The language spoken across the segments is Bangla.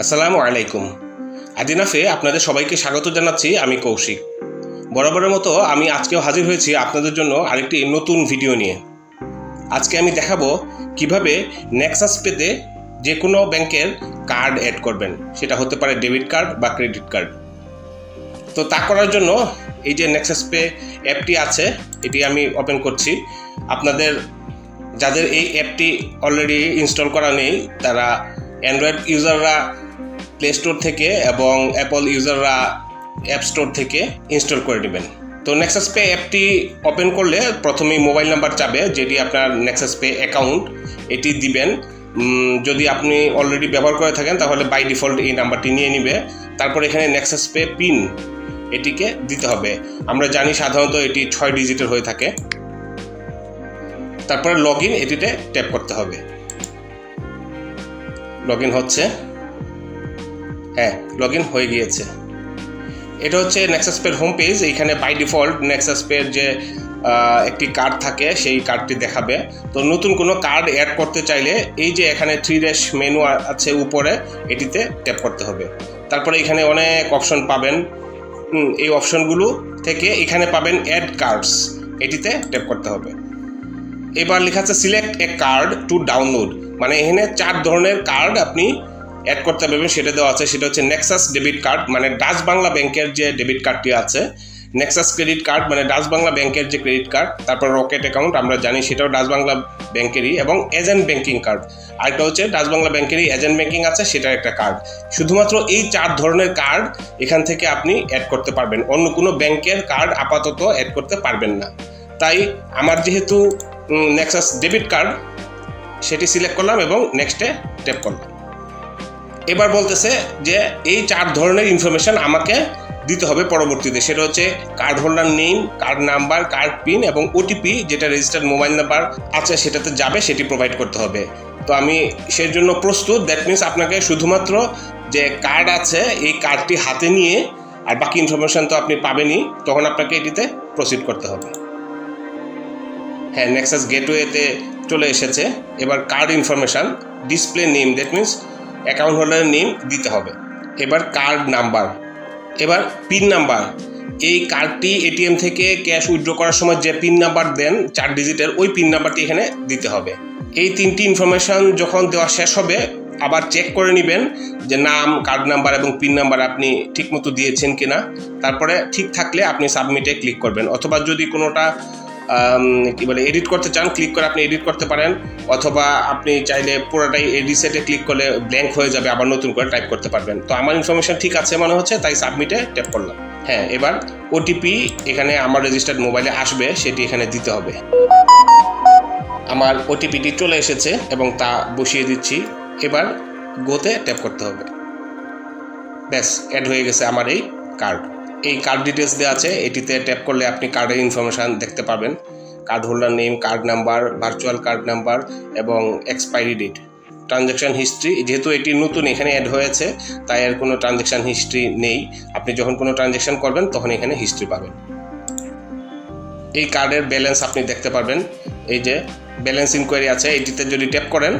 আসসালামু আলাইকুম। আদিনাফে আপনাদের সবাইকে স্বাগত জানাচ্ছি। আমি কৌশিক। বরাবরের মতো আমি আজকেও হাজির হয়েছি আপনাদের জন্য আরেকটি নতুন ভিডিও নিয়ে। আজকে আমি দেখাবো কিভাবে নেক্সাস পেতে যে কোনো ব্যাংকের কার্ড অ্যাড করবেন, সেটা হতে পারে ডেবিট কার্ড বা ক্রেডিট কার্ড। তো তা করার জন্য এই যে নেক্সাস পে অ্যাপটি আছে, এটি আমি ওপেন করছি। আপনাদের যাদের এই অ্যাপটি অলরেডি ইনস্টল করা নেই, তারা অ্যান্ড্রয়েড ইউজাররা প্লে স্টোর থেকে এবং অ্যাপল ইউজাররা অ্যাপ স্টোর থেকে ইনস্টল করে নেবেন। তো নেক্সাস পে অ্যাপটি ওপেন করলে প্রথমেই মোবাইল নাম্বার চাবে, যেটি আপনার নেক্সাস পে অ্যাকাউন্ট, এটি দিবেন। যদি আপনি অলরেডি ব্যবহার করে থাকেন তাহলে বাই ডিফল্ট এই নাম্বারটি নিয়ে নিবে। তারপর এখানে নেক্সাস পে পিন এটিকে দিতে হবে। আমরা জানি সাধারণত এটি 6 ডিজিটের হয়ে থাকে। তারপরে লগ ইন এটিতে ট্যাপ করতে হবে। লগ ইন হচ্ছে, হ্যাঁ লগ ইন হয়ে গিয়েছে। এটা হচ্ছে নেক্সাস পের হোম পেজ। এইখানে বাই ডিফল্ট নেক্সাস পের যে একটি কার্ড থাকে সেই কার্ডটি দেখাবে। তো নতুন কোনো কার্ড অ্যাড করতে চাইলে এই যে এখানে 3 মেনু আছে উপরে, এটিতে ট্যাপ করতে হবে। তারপরে এখানে অনেক অপশন পাবেন। এই অপশনগুলো থেকে এখানে পাবেন অ্যাড কার্ডস, এটিতে ট্যাপ করতে হবে। এবার লেখা আছে select A card to download, মানে এখানে 4 ধরনের কার্ড আপনি অ্যাড করতে পারবেন, সেটা দেওয়া আছে। সেটা হচ্ছে নেক্সাস ডেবিট কার্ড, মানে ডাচ বাংলা ব্যাংকের যে ডেবিট কার্ডটি আছে। নেক্সাস ক্রেডিট কার্ড, মানে ডাচ বাংলা ব্যাংকের যে ক্রেডিট কার্ড। তারপর রকেট অ্যাকাউন্ট, আমরা জানি সেটাও ডাচ বাংলা ব্যাংকেরই। এবং এজেন্ট ব্যাংকিং কার্ড, আরেকটা হচ্ছে ডাচ বাংলা ব্যাংকেরই এজেন্ট ব্যাংকিং আছে, সেটার একটা কার্ড। শুধুমাত্র এই 4 ধরনের কার্ড এখান থেকে আপনি অ্যাড করতে পারবেন। অন্য কোনো ব্যাংকের কার্ড আপাতত অ্যাড করতে পারবেন না। তাই আমার যেহেতু নেক্সাস ডেবিট কার্ড, সেটি সিলেক্ট করলাম এবং নেক্সটে ট্যাপ করলাম। এবার বলতেছে যে এই 4 ধরনের ইনফরমেশন আমাকে দিতে হবে পরবর্তীতে। সেটা হচ্ছে card holder name, card number, card pin এবং ওটিপি, যেটা রেজিস্টার্ড মোবাইল নাম্বার আছে সেটাতে যাবে, সেটি প্রোভাইড করতে হবে। তো আমি সেই জন্য প্রস্তুত। দ্যাট মিনস আপনাকে শুধুমাত্র যে কার্ড আছে এই কার্ডটি হাতে নিয়ে, আর বাকি ইনফরমেশন তো আপনি পাবেনই, তখন আপনাকে এটিতে প্রসিড করতে হবে। হ্যাঁ, নেক্সাস গেটওয়েতে চলে এসেছে। এবার card information, display name, that means account হোল্ডারের নেম দিতে হবে। এবার কার্ড নাম্বার, এবার পিন নাম্বার। এই কার্ডটি এটিএম থেকে ক্যাশ উইথড্র করার সময় যে পিন নাম্বার দেন 4 ডিজিটের, ওই পিন নাম্বারটি এখানে দিতে হবে। এই 3টি ইনফরমেশান যখন দেওয়া শেষ হবে, আবার চেক করে নেবেন যে নাম, কার্ড নাম্বার এবং পিন নাম্বার আপনি ঠিকমতো দিয়েছেন কিনা। তারপরে ঠিক থাকলে আপনি সাবমিটে ক্লিক করবেন, অথবা যদি কোনোটা কি বলে এডিট করতে চান, ক্লিক করে আপনি এডিট করতে পারেন, অথবা আপনি চাইলে পুরোটাই রিসেটে ক্লিক করলে ব্ল্যাঙ্ক হয়ে যাবে, আবার নতুন করে টাইপ করতে পারবেন। তো আমার ইনফরমেশন ঠিক আছে মনে হচ্ছে, তাই সাবমিটে ট্যাপ করলাম। হ্যাঁ, এবার ওটিপি এখানে আমার রেজিস্টার্ড মোবাইলে আসবে, সেটি এখানে দিতে হবে। আমার ওটিপিটি চলে এসেছে এবং তা বসিয়ে দিচ্ছি। এবার গোতে ট্যাপ করতে হবে। ব্যাস, অ্যাড হয়ে গেছে আমার এই কার্ড। এই কার্ড ডিটেলস দেওয়া আছে, এটিতে ট্যাপ করলে আপনি কার্ডের ইনফরমেশান দেখতে পাবেন। Card holder name, card number, virtual card number এবং এক্সপায়ারি ডেট। ট্রানজ্যাকশান হিস্ট্রি, যেহেতু এটি নতুন এখানে অ্যাড হয়েছে, তাই এর কোনো ট্রানজ্যাকশান হিস্ট্রি নেই। আপনি যখন কোনো ট্রানজ্যাকশান করবেন তখন এখানে হিস্ট্রি পাবেন। এই কার্ডের ব্যালেন্স আপনি দেখতে পারবেন। এই যে ব্যালেন্স ইনকোয়ারি আছে, এটিতে যদি ট্যাপ করেন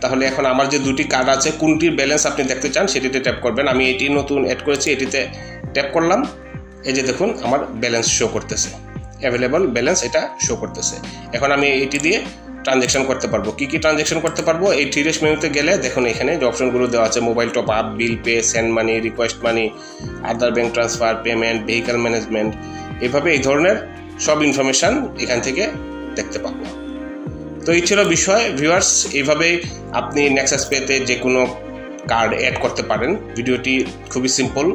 তাহলে এখন আমার যে 2টি কার্ড আছে, কোনটির ব্যালেন্স আপনি দেখতে চান সেটিতে ট্যাপ করবেন। আমি এটি নতুন অ্যাড করেছি, এটিতে ট্যাপ করলাম। এই যে দেখুন আমার ব্যালেন্স শো করতেছে, অ্যাভেলেবল ব্যালেন্স এটা শো করতেছে। এখন আমি এটি দিয়ে ট্রানজ্যাকশন করতে পারবো। কী কী ট্রানজ্যাকশন করতে পারবো? এই 3 মেনুতে গেলে দেখুন এখানে যে অপশনগুলো দেওয়া আছে, mobile top up, bill pay, send money, request money, other bank transfer, payment, vehicle management, এভাবে এই ধরনের সব ইনফরমেশান এখান থেকে দেখতে পাবো। তো এই ছিল বিষয় ভিউয়ার্স। এইভাবেই আপনি নেক্সাস পেতে যে কোনো কার্ড অ্যাড করতে পারেন। ভিডিওটি খুবই সিম্পল।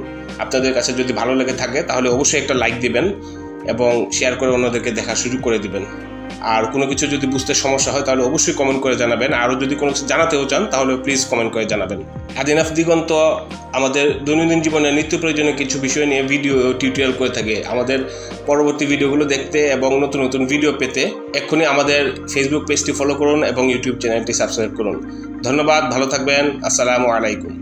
আপনাদের কাছে যদি ভালো লেগে থাকে তাহলে অবশ্যই একটা লাইক দিবেন এবং শেয়ার করে অন্যদেরকে দেখার সুযোগ করে দিবেন। আর কোনো কিছু যদি বুঝতে সমস্যা হয় তাহলে অবশ্যই কমেন্ট করে জানাবেন। আরও যদি কোনো কিছু জানাতেও চান তাহলে প্লিজ কমেন্ট করে জানাবেন। আদিনাফ দিগন্ত আমাদের দৈনন্দিন জীবনে নিত্য প্রয়োজনীয় কিছু বিষয় নিয়ে ভিডিও ও টিউটোরিয়াল করে থাকে। আমাদের পরবর্তী ভিডিওগুলো দেখতে এবং নতুন নতুন ভিডিও পেতে এক্ষুনি আমাদের ফেসবুক পেজটি ফলো করুন এবং ইউটিউব চ্যানেলটি সাবস্ক্রাইব করুন। ধন্যবাদ, ভালো থাকবেন। আসসালামু আলাইকুম।